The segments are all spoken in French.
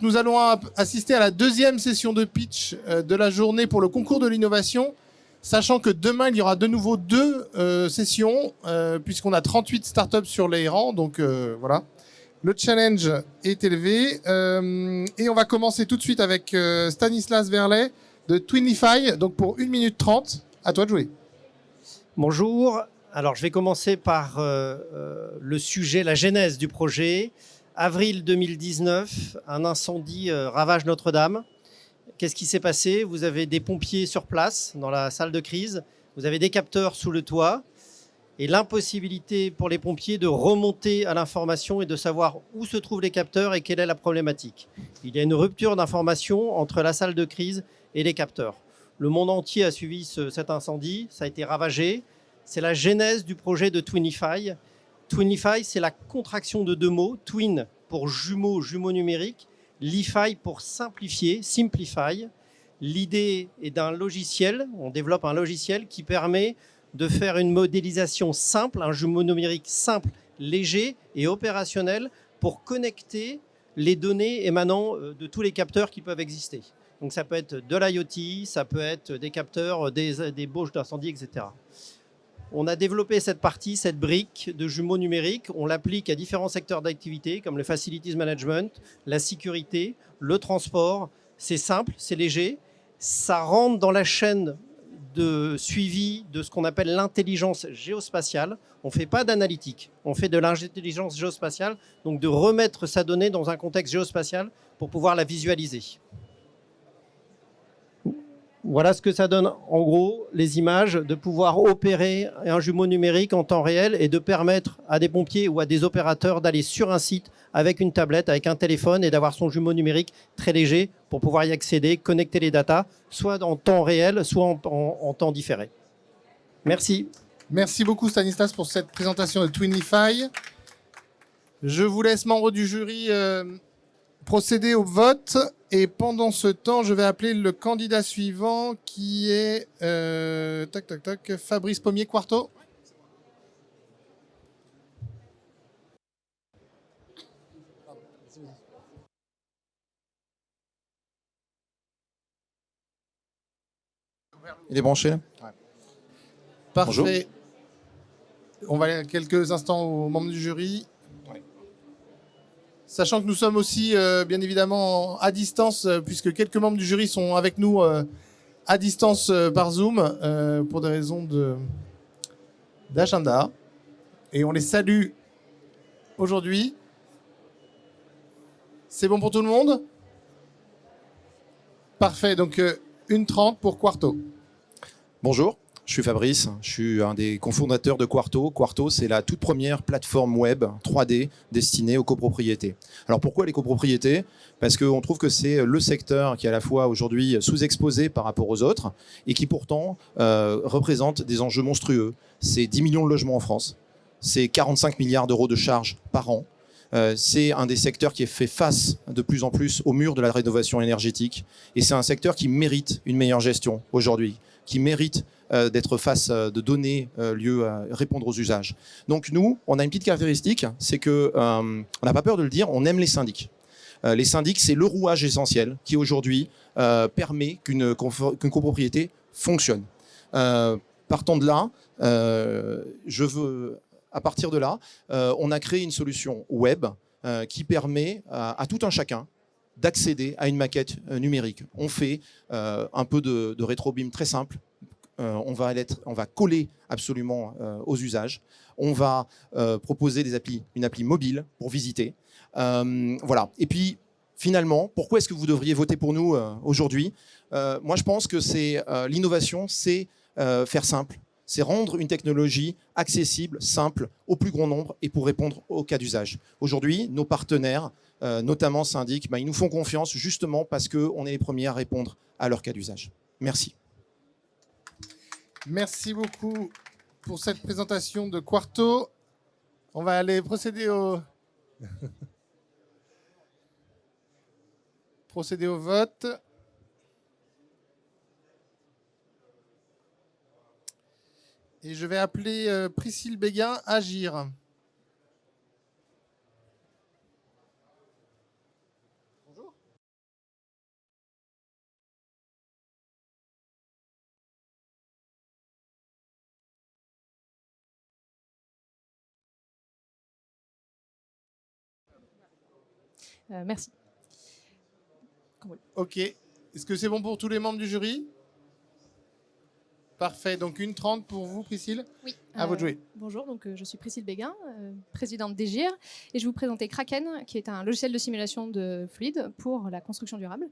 Nous allons assister à la deuxième session de pitch de la journée pour le concours de l'innovation, sachant que demain, il y aura de nouveau deux sessions, puisqu'on a 38 startups sur les rangs. Donc voilà, le challenge est élevé. Et on va commencer tout de suite avec Stanislas Verlet de Twinify, donc pour 1 minute 30. À toi de jouer. Bonjour. Alors, je vais commencer par le sujet, la genèse du projet. Avril 2019, un incendie ravage Notre-Dame. Qu'est-ce qui s'est passé? Vous avez des pompiers sur place dans la salle de crise, vous avez des capteurs sous le toit et l'impossibilité pour les pompiers de remonter à l'information et de savoir où se trouvent les capteurs et quelle est la problématique. Il y a une rupture d'information entre la salle de crise et les capteurs. Le monde entier a suivi cet incendie, ça a été ravagé. C'est la genèse du projet de Twinify. Twinify, c'est la contraction de deux mots. Twin pour jumeau, jumeau numérique. Lify pour simplifier, simplify. L'idée est d'un logiciel, on développe un logiciel qui permet de faire une modélisation simple, un jumeau numérique simple, léger et opérationnel pour connecter les données émanant de tous les capteurs qui peuvent exister. Donc ça peut être de l'IoT, ça peut être des capteurs, des bauges d'incendie, etc. On a développé cette partie, cette brique de jumeaux numériques. On l'applique à différents secteurs d'activité comme le facilities management, la sécurité, le transport. C'est simple, c'est léger. Ça rentre dans la chaîne de suivi de ce qu'on appelle l'intelligence géospatiale. On ne fait pas d'analytique, on fait de l'intelligence géospatiale, donc de remettre sa donnée dans un contexte géospatial pour pouvoir la visualiser. Voilà ce que ça donne en gros, les images, de pouvoir opérer un jumeau numérique en temps réel et de permettre à des pompiers ou à des opérateurs d'aller sur un site avec une tablette, avec un téléphone et d'avoir son jumeau numérique très léger pour pouvoir y accéder, connecter les datas, soit en temps réel, soit en temps différé. Merci. Merci beaucoup Stanislas pour cette présentation de Twinify. Je vous laisse, membres du jury, procéder au vote. Et pendant ce temps, je vais appeler le candidat suivant qui est Fabrice Pommier-Quarto. Il est branché? Ouais. Parfait. Bonjour. On va aller quelques instants aux membres du jury. Ouais. Sachant que nous sommes aussi, bien évidemment, à distance, puisque quelques membres du jury sont avec nous à distance par Zoom, pour des raisons d'agenda. Et on les salue aujourd'hui. C'est bon pour tout le monde? Parfait, donc 1:30 pour Quarto. Bonjour, je suis Fabrice, je suis un des cofondateurs de Quarto. Quarto, c'est la toute première plateforme web 3D destinée aux copropriétés. Alors pourquoi les copropriétés? Parce qu'on trouve que c'est le secteur qui est à la fois aujourd'hui sous-exposé par rapport aux autres et qui pourtant représente des enjeux monstrueux. C'est 10 millions de logements en France, c'est 45 milliards d'euros de charges par an. C'est un des secteurs qui est fait face de plus en plus au mur de la rénovation énergétique. Et c'est un secteur qui mérite une meilleure gestion aujourd'hui, qui mérite d'être face, de donner lieu à répondre aux usages. Donc nous, on a une petite caractéristique, c'est qu'on n'a pas peur de le dire, on aime les syndics. Les syndics, c'est le rouage essentiel qui aujourd'hui permet qu'une copropriété fonctionne. Partant de là, à partir de là, on a créé une solution web qui permet à tout un chacun d'accéder à une maquette numérique. On fait un peu de rétro-BIM très simple. On va coller absolument aux usages. On va proposer une appli mobile pour visiter. Voilà. Et puis, finalement, pourquoi est-ce que vous devriez voter pour nous aujourd'hui? Moi, je pense que l'innovation, c'est faire simple. C'est rendre une technologie accessible, simple, au plus grand nombre et pour répondre aux cas d'usage. Aujourd'hui, nos partenaires, notamment syndics, ils nous font confiance justement parce qu'on est les premiers à répondre à leurs cas d'usage. Merci. Merci beaucoup pour cette présentation de Quarto. On va aller procéder au vote. Et je vais appeler Priscille Béguin à agir. Merci. Ok. Est-ce que c'est bon pour tous les membres du jury? Parfait. Donc 1:30 pour vous, Priscille. Oui. À vous de jouer. Bonjour, donc, je suis Priscille Béguin, présidente d'Egir, et je vais vous présenter Kraken, qui est un logiciel de simulation de fluide pour la construction durable.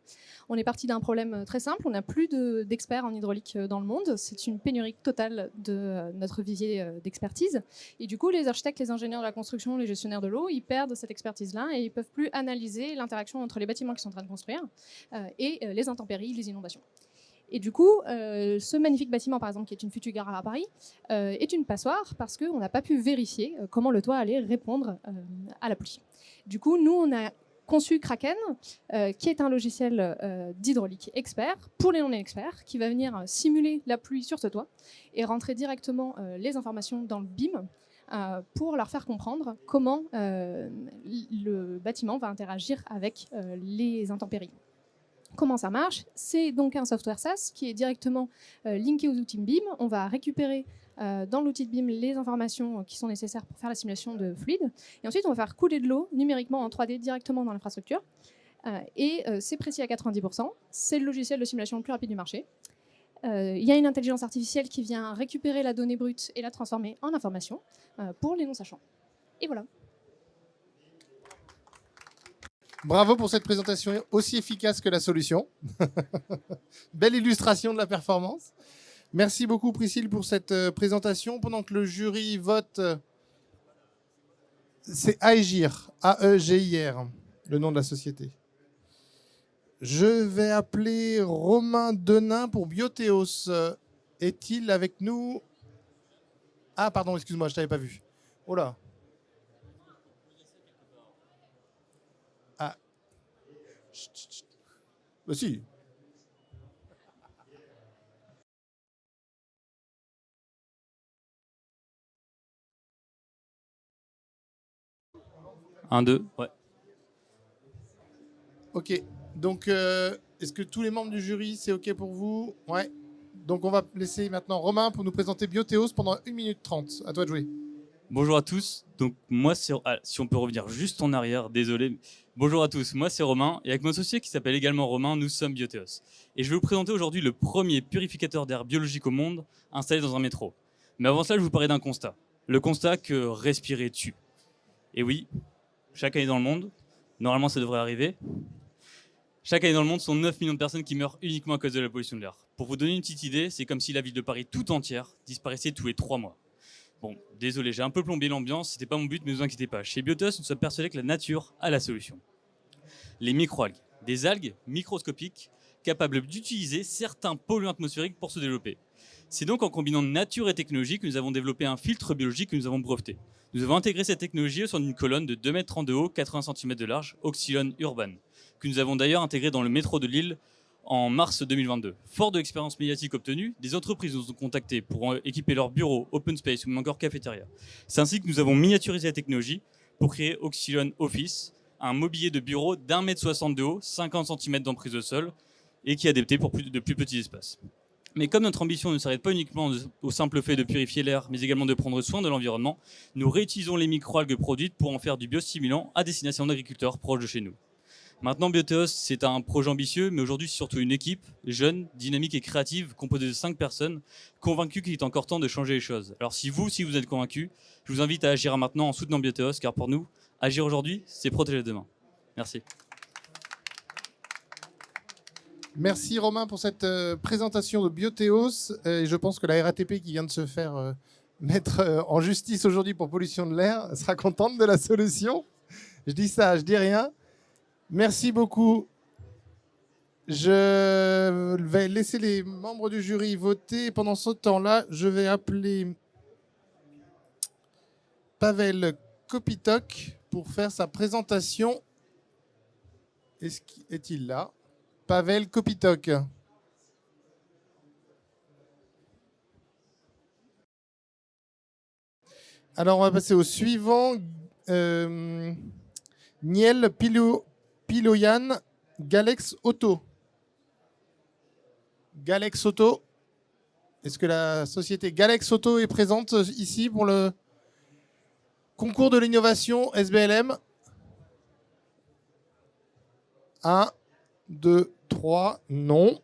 On est parti d'un problème très simple, on n'a plus d'experts en hydraulique dans le monde, c'est une pénurie totale de notre vivier d'expertise, et du coup les architectes, les ingénieurs de la construction, les gestionnaires de l'eau, ils perdent cette expertise-là et ils ne peuvent plus analyser l'interaction entre les bâtiments qu'ils sont en train de construire et les intempéries, les inondations. Et du coup, ce magnifique bâtiment, par exemple, qui est une future gare à Paris, est une passoire parce qu'on n'a pas pu vérifier comment le toit allait répondre à la pluie. Du coup, nous, on a conçu Kraken, qui est un logiciel d'hydraulique expert pour les non-experts, qui va venir simuler la pluie sur ce toit et rentrer directement les informations dans le BIM pour leur faire comprendre comment le bâtiment va interagir avec les intempéries. Comment ça marche? C'est donc un software SaaS qui est directement linké aux outils BIM. On va récupérer dans l'outil de BIM les informations qui sont nécessaires pour faire la simulation de fluide. Et ensuite, on va faire couler de l'eau numériquement en 3D directement dans l'infrastructure. Et c'est précis à 90%. C'est le logiciel de simulation le plus rapide du marché. Il y a une intelligence artificielle qui vient récupérer la donnée brute et la transformer en information pour les non-sachants. Et voilà. Bravo pour cette présentation aussi efficace que la solution. Belle illustration de la performance. Merci beaucoup Priscille pour cette présentation. Pendant que le jury vote, c'est Aegir, A-E-G-I-R, le nom de la société. Je vais appeler Romain Denain pour Biotheos. Est-il avec nous? Ah pardon, excuse-moi, je ne t'avais pas vu. Oh là. Ah. Chut, chut, chut. Bah si. Un, deux, ouais. Ok, donc est-ce que tous les membres du jury, c'est ok pour vous? Ouais. Donc on va laisser maintenant Romain pour nous présenter Biotheos pendant 1 minute 30. À toi de jouer. Bonjour à tous. Donc moi, si on peut revenir juste en arrière, désolé. Bonjour à tous, moi c'est Romain, et avec mon associé qui s'appelle également Romain, nous sommes Biotheos. Et je vais vous présenter aujourd'hui le premier purificateur d'air biologique au monde installé dans un métro. Mais avant cela, je vous parler d'un constat. Le constat que respirer tue. Et oui, chaque année dans le monde, normalement ça devrait arriver, chaque année dans le monde, sont 9 millions de personnes qui meurent uniquement à cause de la pollution de l'air. Pour vous donner une petite idée, c'est comme si la ville de Paris tout entière disparaissait tous les 3 mois. Bon, désolé, j'ai un peu plombé l'ambiance, c'était pas mon but, mais ne vous inquiétez pas. Chez Biotheos, nous sommes persuadés que la nature a la solution. Les microalgues, des algues microscopiques capables d'utiliser certains polluants atmosphériques pour se développer. C'est donc en combinant nature et technologie que nous avons développé un filtre biologique que nous avons breveté. Nous avons intégré cette technologie au sein d'une colonne de 2,30 m de haut, 80 cm de large, Oxylon Urban, que nous avons d'ailleurs intégré dans le métro de Lille en mars 2022. Fort de l'expérience médiatique obtenue, des entreprises nous ont contactés pour équiper leurs bureaux, open space ou même encore cafétéria. C'est ainsi que nous avons miniaturisé la technologie pour créer Oxylon Office, un mobilier de bureau d'1,60 m de haut, 50 cm d'emprise au sol et qui est adapté pour de plus petits espaces. Mais comme notre ambition ne s'arrête pas uniquement au simple fait de purifier l'air, mais également de prendre soin de l'environnement, nous réutilisons les microalgues produites pour en faire du biostimulant à destination d'agriculteurs proches de chez nous. Maintenant, Biotheos, c'est un projet ambitieux, mais aujourd'hui, c'est surtout une équipe jeune, dynamique et créative, composée de 5 personnes, convaincues qu'il est encore temps de changer les choses. Alors si vous êtes convaincus, je vous invite à agir maintenant en soutenant Biotheos, car pour nous, agir aujourd'hui, c'est protéger demain. Merci. Merci Romain pour cette présentation de Biotheos. Je pense que la RATP qui vient de se faire mettre en justice aujourd'hui pour pollution de l'air sera contente de la solution. Je dis ça, je dis rien. Merci beaucoup. Je vais laisser les membres du jury voter. Pendant ce temps-là, je vais appeler Pavel Kopitok pour faire sa présentation. Est-il là? Pavel Kopitok. Alors, on va passer au suivant. Niel Piloyan, Galex Auto. Galex Auto. Est-ce que la société Galex Auto est présente ici pour le concours de l'innovation SBLM? 1, 2, 3, non.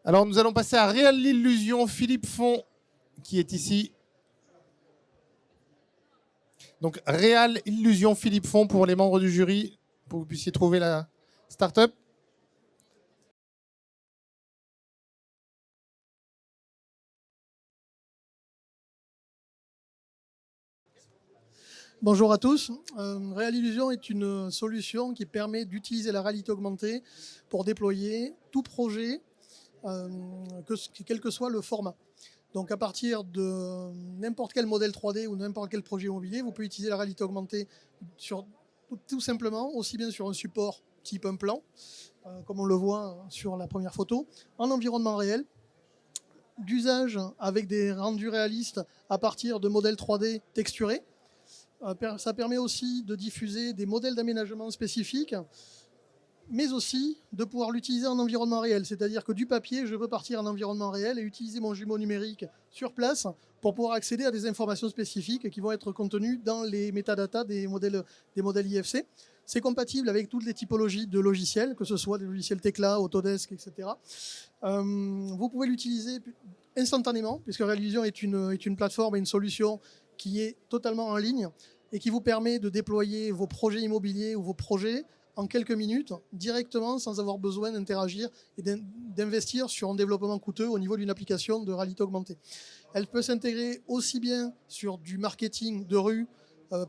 Alors nous allons passer à Réal l'illusion, Philippe Font, qui est ici. Donc Réal illusion, Philippe Font, pour les membres du jury, pour que vous puissiez trouver la start-up. Bonjour à tous. Réal Illusion est une solution qui permet d'utiliser la réalité augmentée pour déployer tout projet, quel que soit le format. Donc à partir de n'importe quel modèle 3D ou n'importe quel projet immobilier, vous pouvez utiliser la réalité augmentée tout simplement, aussi bien sur un support type un plan, comme on le voit sur la première photo, en environnement réel, d'usage avec des rendus réalistes à partir de modèles 3D texturés. Ça permet aussi de diffuser des modèles d'aménagement spécifiques, mais aussi de pouvoir l'utiliser en environnement réel. C'est-à-dire que du papier, je peux partir en environnement réel et utiliser mon jumeau numérique sur place pour pouvoir accéder à des informations spécifiques qui vont être contenues dans les métadatas des modèles IFC. C'est compatible avec toutes les typologies de logiciels, que ce soit des logiciels Tekla, Autodesk, etc. Vous pouvez l'utiliser instantanément, puisque Réal Illusion est une plateforme et une solution qui est totalement en ligne et qui vous permet de déployer vos projets immobiliers ou vos projets en quelques minutes, directement, sans avoir besoin d'interagir et d'investir sur un développement coûteux au niveau d'une application de réalité augmentée. Elle peut s'intégrer aussi bien sur du marketing de rue,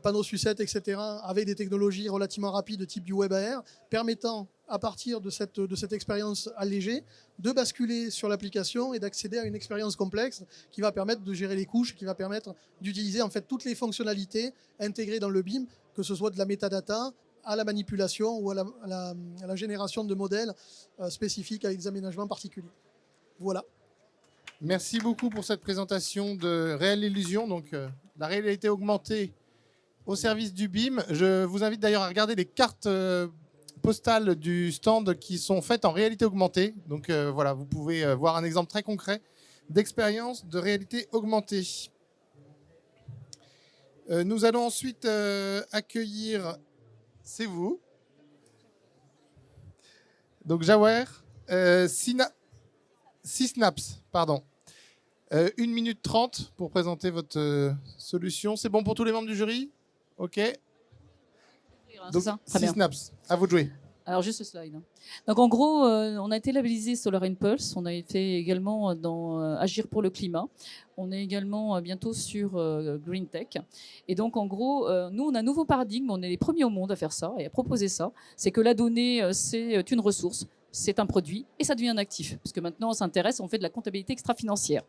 panneaux sucettes, etc., avec des technologies relativement rapides de type du web AR, permettant, à partir de cette expérience allégée, de basculer sur l'application et d'accéder à une expérience complexe qui va permettre de gérer les couches, qui va permettre d'utiliser en fait toutes les fonctionnalités intégrées dans le BIM, que ce soit de la metadata à la manipulation ou à la génération de modèles spécifiques avec des aménagements particuliers. Voilà. Merci beaucoup pour cette présentation de Réal Illusion, donc la réalité augmentée au service du BIM. Je vous invite d'ailleurs à regarder les cartes postales du stand qui sont faites en réalité augmentée. Donc voilà, vous pouvez voir un exemple très concret d'expérience de réalité augmentée. Nous allons ensuite accueillir, c'est vous, donc Jawer, Sysnaps, pardon. 1 minute 30 pour présenter votre solution. C'est bon pour tous les membres du jury? Ok. Donc, Sysnaps, à vous de jouer. Alors, juste ce slide. Donc, en gros, on a été labellisé Solar Impulse. On a été également dans Agir pour le climat. On est également bientôt sur Green Tech. Et donc, en gros, nous, on a un nouveau paradigme. On est les premiers au monde à faire ça et à proposer ça. C'est que la donnée, c'est une ressource, c'est un produit et ça devient un actif. Parce que maintenant, on s'intéresse, on fait de la comptabilité extra-financière.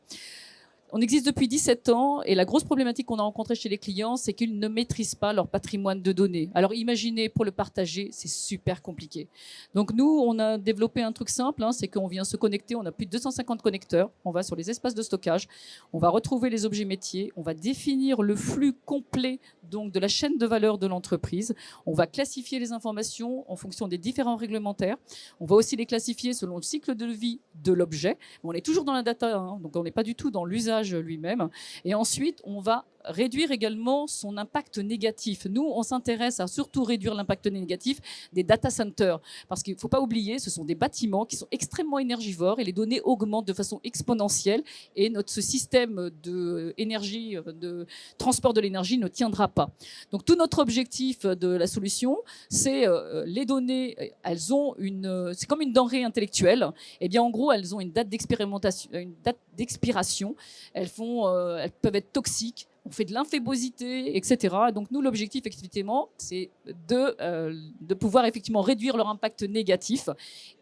On existe depuis 17 ans et la grosse problématique qu'on a rencontrée chez les clients, c'est qu'ils ne maîtrisent pas leur patrimoine de données. Alors imaginez, pour le partager, c'est super compliqué. Donc nous, on a développé un truc simple, c'est qu'on vient se connecter, on a plus de 250 connecteurs, on va sur les espaces de stockage, on va retrouver les objets métiers, on va définir le flux complet donc de la chaîne de valeur de l'entreprise, on va classifier les informations en fonction des différents réglementaires, on va aussi les classifier selon le cycle de vie de l'objet. On est toujours dans la data, donc on n'est pas du tout dans l'usage lui-même. Et ensuite, on va réduire également son impact négatif. Nous, on s'intéresse à surtout réduire l'impact négatif des data centers. Parce qu'il ne faut pas oublier, ce sont des bâtiments qui sont extrêmement énergivores et les données augmentent de façon exponentielle et notre système d'énergie, de transport de l'énergie ne tiendra pas. Donc, tout notre objectif de la solution, c'est les données, elles ont c'est comme une denrée intellectuelle. Eh bien, en gros, elles ont une date d'expérimentation, une date d'expiration. Elles peuvent être toxiques. On fait de l'infébosité, etc. Donc nous, l'objectif, effectivement, c'est de pouvoir effectivement réduire leur impact négatif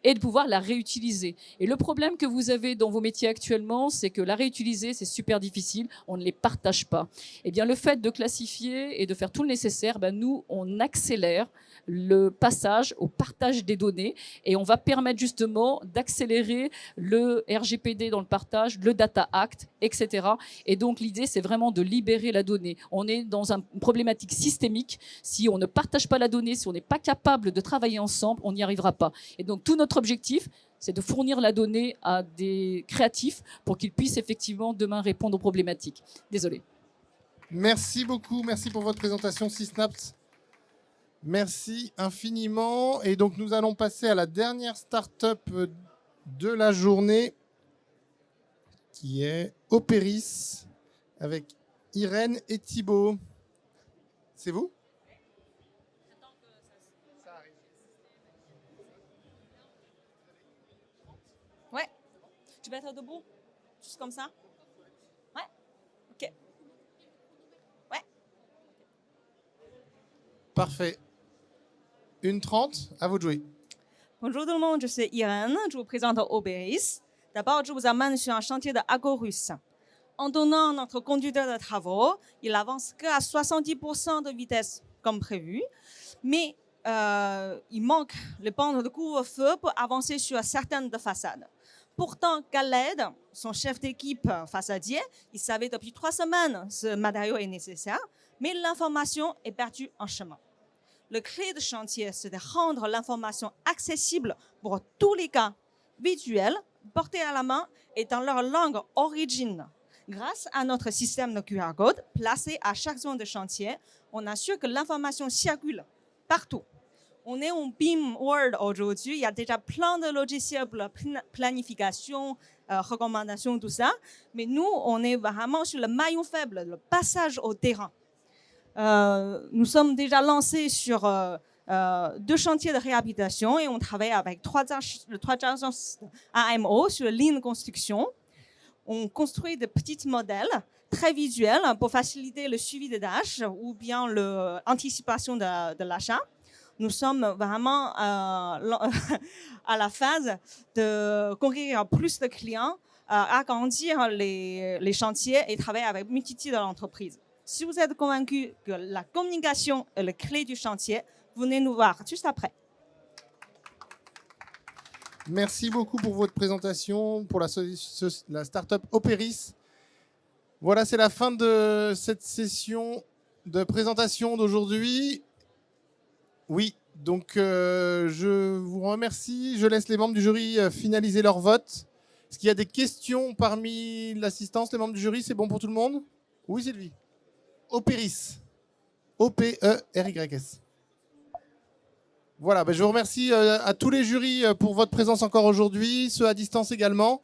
et de pouvoir la réutiliser. Et le problème que vous avez dans vos métiers actuellement, c'est que la réutiliser, c'est super difficile, on ne les partage pas. Eh bien, le fait de classifier et de faire tout le nécessaire, nous, on accélère le passage au partage des données et on va permettre justement d'accélérer le RGPD dans le partage, le Data Act, etc. Et donc, l'idée, c'est vraiment de libérer la donnée. On est dans une problématique systémique. Si on ne partage pas la donnée, si on n'est pas capable de travailler ensemble, on n'y arrivera pas. Et donc, tout notre objectif, c'est de fournir la donnée à des créatifs pour qu'ils puissent effectivement demain répondre aux problématiques. Désolé. Merci beaucoup. Merci pour votre présentation, Sysnaps. Merci infiniment. Et donc, nous allons passer à la dernière start-up de la journée, qui est Opéris, avec Irène et Thibaut. C'est vous? Ouais. Tu vas être debout? Juste comme ça? Ouais. Ok. Ouais. Parfait. 1:30, à vous de jouer. Bonjour tout le monde, je suis Irène, je vous présente Opéris. D'abord, je vous amène sur un chantier de Agorus. En donnant notre conducteur de travaux, il avance qu'à 70% de vitesse comme prévu, mais il manque les bandes de couvre-feu pour avancer sur certaines façades. Pourtant, Khaled, son chef d'équipe façadier, il savait depuis 3 semaines que ce matériau est nécessaire, mais l'information est perdue en chemin. Le clé de chantier, c'est de rendre l'information accessible pour tous les cas visuels, portés à la main et dans leur langue origine. Grâce à notre système de QR code placé à chaque zone de chantier, on assure que l'information circule partout. On est en BIM World aujourd'hui, il y a déjà plein de logiciels pour la planification, recommandation, tout ça. Mais nous, on est vraiment sur le maillon faible, le passage au terrain. Nous sommes déjà lancés sur 2 chantiers de réhabilitation et on travaille avec 3 agences AMO sur la ligne de construction. On construit des petits modèles très visuels pour faciliter le suivi des tâches ou bien l'anticipation de l'achat. Nous sommes vraiment à la phase de conquérir plus de clients, agrandir les chantiers et travailler avec une multitude d'entreprises. Si vous êtes convaincu que la communication est la clé du chantier, venez nous voir juste après. Merci beaucoup pour votre présentation, pour la start-up Opéris. Voilà, c'est la fin de cette session de présentation d'aujourd'hui. Oui, donc je vous remercie. Je laisse les membres du jury finaliser leur vote. Est-ce qu'il y a des questions parmi l'assistance, les membres du jury? C'est bon pour tout le monde? Oui, Sylvie. Opéris. O-P-E-R-Y-S. Voilà, je vous remercie à tous les jurys pour votre présence encore aujourd'hui, ceux à distance également.